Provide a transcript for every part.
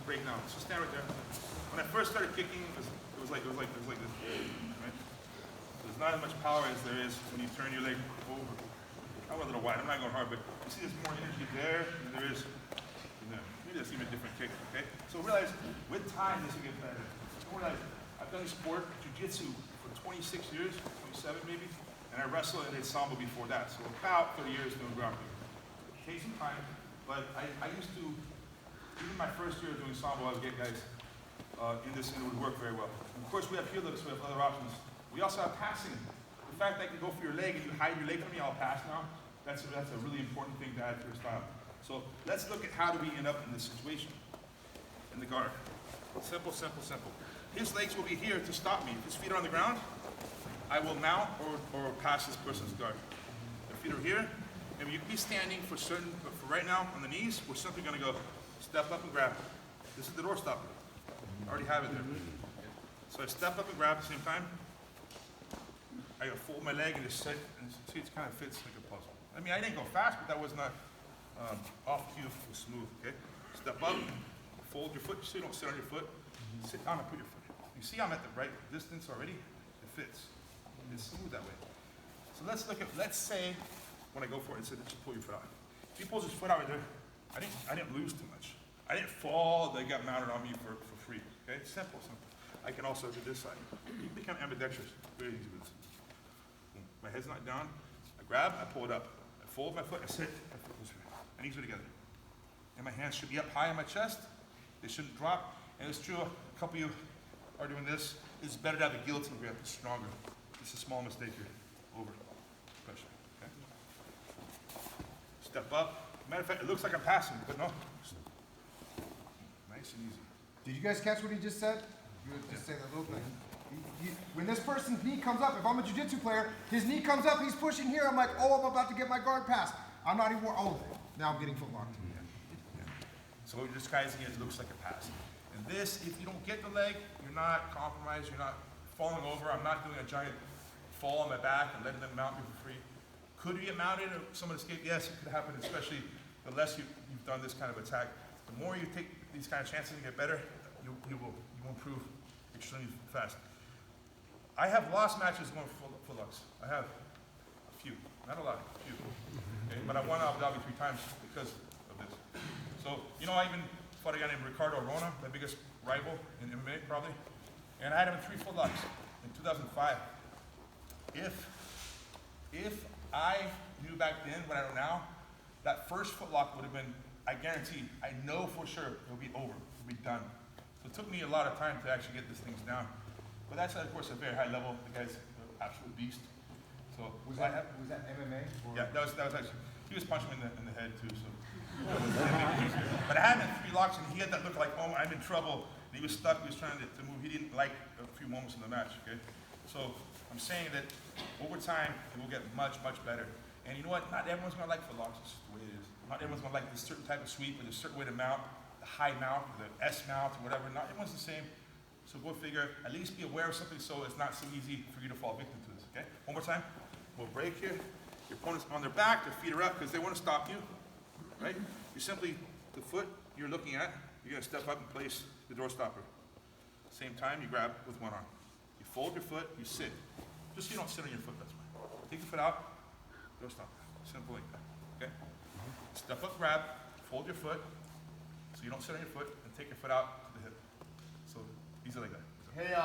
break now. So stand right there. When I first started kicking, it was like this, right? So there's not as much power as there is when you turn your leg over. I went a little wide. I'm not going hard, but you see there's more energy there than there is in there. Maybe that's even a different kick, okay? So realize with time this will get better. So realize I've done this sport, Jiu-Jitsu, for 26 years, 27 maybe, and I wrestled and did Sambo before that. So about 30 years doing grappling. It takes some time, but I used to, even my first year doing Sambo, I would get guys in this and it would work very well. And of course we have heel hooks, we have other options. We also have passing. The fact that I can go for your leg and you hide your leg from me, I'll pass now. That's a really important thing to add to your style. So let's look at how do we end up in this situation. In the guard. Simple, simple, simple. His legs will be here to stop me. If his feet are on the ground, I will mount or pass this person's guard. Their feet are here, and you can be standing for certain, but for right now, on the knees, we're simply gonna go step up and grab. This is the door stopper. I already have it there. So I step up and grab at the same time. I gotta fold my leg and just sit, and see it kind of fits like a puzzle. I mean, I didn't go fast, but that was not off cue, it was smooth, okay? Step up, fold your foot so you don't sit on your foot. Sit down and put your foot here. You see I'm at the right distance already? It fits. It's smooth that way. So let's look at, let's say, when I go for it, it said, just pull your foot out. If he pulls his foot out right there, I didn't lose too much. I didn't fall, they got mounted on me for free, okay? Simple, simple. I can also do this side. You become ambidextrous, very easy with this. My head's not down, I grab, I pull it up. I fold my foot, I sit, my foot goes here. My knees are together. And my hands should be up high on my chest. They shouldn't drop. And it's true, a couple of you are doing this. It's better to have a guillotine grip, it's stronger. It's a small mistake here. Over. Pressure, okay? Step up. Matter of fact, it looks like I'm passing, but no. Nice and easy. Did you guys catch what he just said? You would just say that little thing. When this person's knee comes up, if I'm a jiu-jitsu player, his knee comes up, he's pushing here, I'm like, oh, I'm about to get my guard passed. I'm not even, oh, now I'm getting foot locked. Yeah. So we're disguising it, it looks like a pass. And this, if you don't get the leg, you're not compromised, you're not falling over. I'm not doing a giant fall on my back and letting them mount me for free. Could you get mounted or someone escape? Yes, it could happen, especially the less you've done this kind of attack. The more you take these kind of chances to get better, you will improve extremely fast. I have lost matches going for looks. I have a few, not a lot, a few. Okay? But I won Abu Dhabi 3 times because of this. So, you know, I even fought a guy named Ricardo Arona, my biggest rival in MMA probably. And I had him in 3 footlocks in 2005. If I knew back then what I know now, that first footlock would have been, I guarantee, I know for sure it would be over, it would be done. So it took me a lot of time to actually get these things down. But that's, of course, a very high level. The guy's an absolute beast. So was that MMA? Or? Yeah, that was actually, he was punching me in the head too, so. But I had him in 3 locks and he had that look like, oh, I'm in trouble. And he was stuck, he was trying to move. He didn't like a few moments in the match, okay? So I'm saying that over time, it will get much, much better. And you know what? Not everyone's gonna like footlocks, it's just the way it is. Not everyone's gonna like this certain type of sweep or this certain way to mount, the high mount, or the S mount, or whatever. Not everyone's the same. So go figure, at least be aware of something so it's not so easy for you to fall victim to this, okay? One more time. We'll break here. Your opponent's on their back, their feet are up because they want to stop you, right? You simply, the foot you're looking at, you're gonna step up and place the door stopper. Same time, you grab with one arm. You fold your foot, you sit. Just so you don't sit on your foot, that's why. Take your foot out, door stopper. Simple like that, okay? Step up, grab, fold your foot, so you don't sit on your foot, and take your foot out to the hip. So, easy like that. Hey,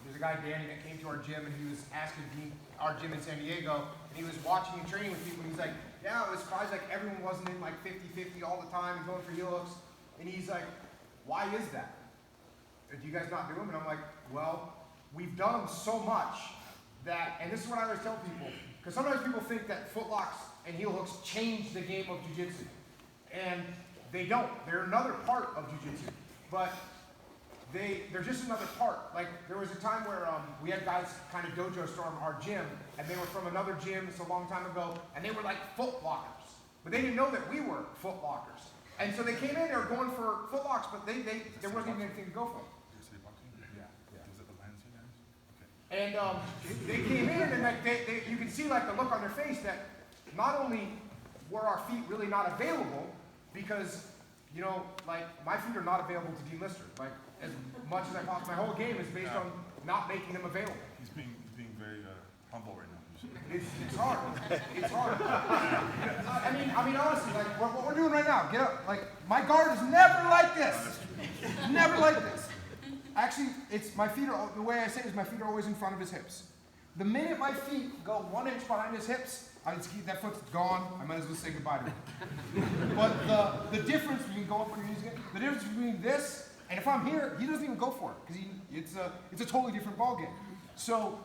there's a guy, Danny, that came to our gym and he was asking me, our gym in San Diego, and he was watching and training with people, and he's like, yeah, I was surprised like everyone wasn't in like 50-50 all the time and going for heel hooks. And he's like, why is that? Do you guys not do them? And I'm like, well, we've done them so much that, and this is what I always tell people, because sometimes people think that footlocks and heel hooks change the game of jiu-jitsu. And they don't. They're another part of jiu-jitsu. But they're just another part. Like, there was a time where we had guys kind of dojo storm our gym, and they were from another gym, it's a long time ago, and they were like foot lockers. But they didn't know that we were foot lockers. And so they came in, they were going for foot locks, but there wasn't even anything to go for. And they came in, and like you can see like the look on their face that not only were our feet really not available, because you know, like, my feet are not available to Dean Lister. Like, as much as I possibly, my whole game is based on not making them available. He's being very humble right now. It's hard. It's hard. I mean, honestly, like, what we're doing right now, get up. Like, my guard is never like this. Never like this. Actually, my feet are, the way I say it is my feet are always in front of his hips. The minute my feet go 1 inch behind his hips, that foot's gone. I might as well say goodbye to him. But the difference between go up on your knees again, the difference between this and if I'm here, he doesn't even go for it because it's a totally different ball game. So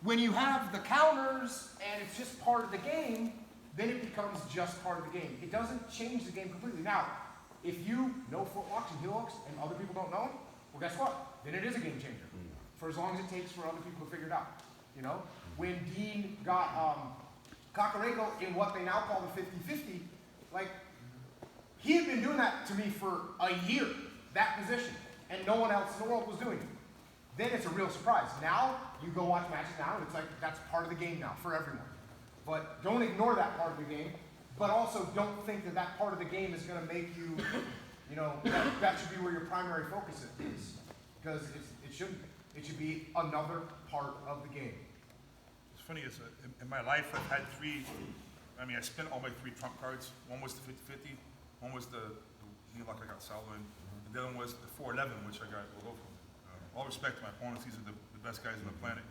when you have the counters and it's just part of the game, then it becomes just part of the game. It doesn't change the game completely. Now, if you know footlocks and heel hooks and other people don't know them, well, guess what? Then it is a game changer. For as long as it takes for other people to figure it out. You know, when Dean got Kakareko in what they now call the 50-50, like, he had been doing that to me for a year, that position, and no one else in the world was doing it. Then it's a real surprise. Now, you go watch matches now, and it's like, that's part of the game now for everyone. But don't ignore that part of the game, but also don't think that that part of the game is going to make you, you know, that should be where your primary focus is. Because it shouldn't be. It should be another part of the game. It's funny, in my life, I've had I spent all my 3 trump cards. One was the 50-50, one was the knee lock I got Salvo in, and the other one was the 411, which I got Rodolfo. All respect to my opponents, these are the best guys on the planet.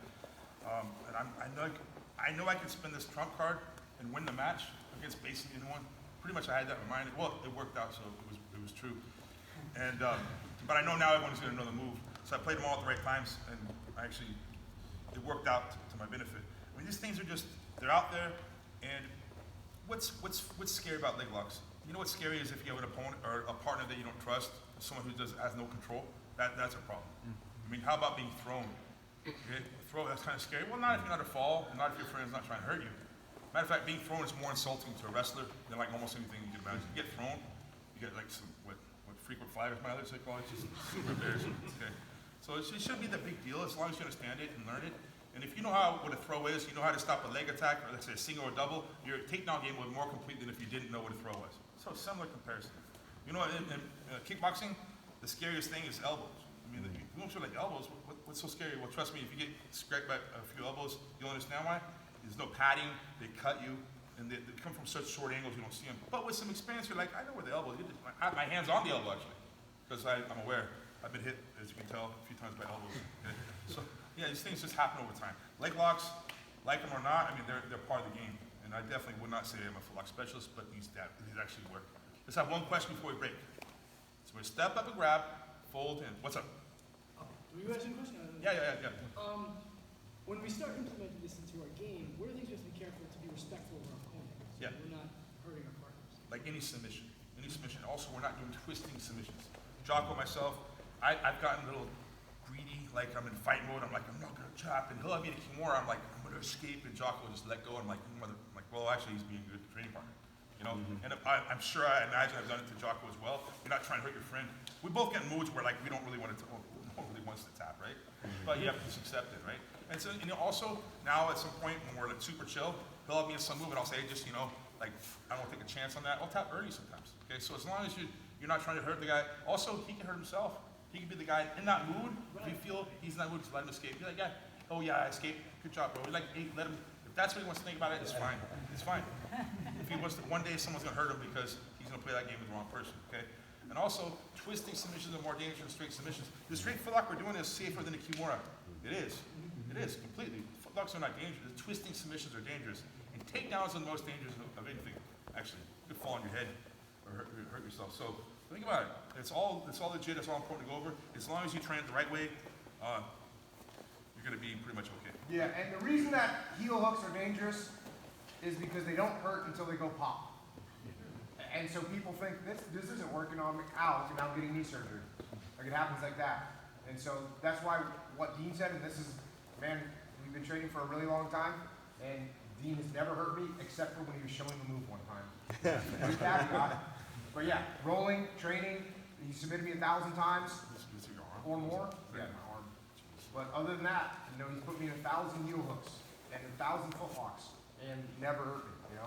And I know I can spin this trump card and win the match against basically anyone. Pretty much I had that in mind. Well, it worked out, so it was true. And but I know now everyone's going to know the move. So I played them all at the right times, and it worked out to my benefit. I mean, these things are they're out there, and what's scary about leg locks? You know what's scary is if you have an opponent or a partner that you don't trust, someone who has no control, that's a problem. I mean, how about being thrown? Okay? Throw, that's kind of scary. Well, not if you're not a fall, and not if your friend's not trying to hurt you. Matter of fact, being thrown is more insulting to a wrestler than like almost anything you can imagine. You get thrown, you get like some, what frequent flyers, my others, they call it, just super embarrassing. Okay. So it shouldn't be the big deal as long as you understand it and learn it. And if you know what a throw is, you know how to stop a leg attack, or let's say a single or a double, your takedown game will be more complete than if you didn't know what a throw was. So similar comparison. You know, in kickboxing, the scariest thing is elbows. I mean, you don't feel like elbows. What's so scary? Well, trust me, if you get scraped by a few elbows, you'll understand why. There's no padding. They cut you, and they come from such short angles you don't see them. But with some experience, you're like, I know where the elbow is. I have my hands on the elbow, actually, because I'm aware. I've been hit, as you can tell, a few times by elbows. Okay? So, yeah, these things just happen over time. Leg locks, like them or not, I mean, they're part of the game. And I definitely would not say I'm a footlock specialist, but these actually work. Let's have one question before we break. So we step up and grab, fold in. What's up? Do you ask a question? Yeah. When we start implementing this into our game, what are things we have to be careful to be respectful of our opponent? So we're not hurting our partners. Like any submission. Also, we're not doing twisting submissions. Jocko, myself, I've gotten a little greedy, like I'm in fight mode. I'm like, I'm not going to chop. And he'll have me to Kimura. I'm like, I'm going to escape. And Jocko will just let go. I'm like, well, actually, he's being a good training partner. You know? And I'm sure, I imagine I've done it to Jocko as well. You're not trying to hurt your friend. We both get moods where like we don't really want to, no one really wants to tap, right? But you have to just accept it, right? And so, also, now at some point when we're like super chill, he'll have me in some move and I'll say, just, like, I don't take a chance on that. I'll tap early sometimes, okay? So as long as you're not trying to hurt the guy. Also, he can hurt himself. He can be the guy in that mood. If you feel he's in that mood, just let him escape. Be like, yeah, oh yeah, I escaped. Good job, bro. Like, hey, let him. If that's what he wants to think about it, it's fine. It's fine. If he wants to, one day someone's gonna hurt him because he's gonna play that game with the wrong person. Okay. And also, twisting submissions are more dangerous than straight submissions. The straight footlock we're doing is safer than a Kimura. It is. It is completely. Footlocks are not dangerous. The twisting submissions are dangerous. And takedowns are the most dangerous of anything. Actually, you could fall on your head or hurt yourself. So think about it. It's all legit. It's all important to go over. As long as you train it the right way, you're going to be pretty much okay. Yeah, and the reason that heel hooks are dangerous is because they don't hurt until they go pop. And so people think, this isn't working on me. Ow, and now I'm getting knee surgery. Like, it happens like that. And so that's why what Dean said, and this is, man, we've been training for a really long time, and Dean has never hurt me except for when he was showing the move one time. With that, but yeah, rolling, training, he submitted me 1,000 times or more. Yeah, my arm. But other than that, he's put me in 1,000 heel hooks and 1,000 footlocks and never hurt me,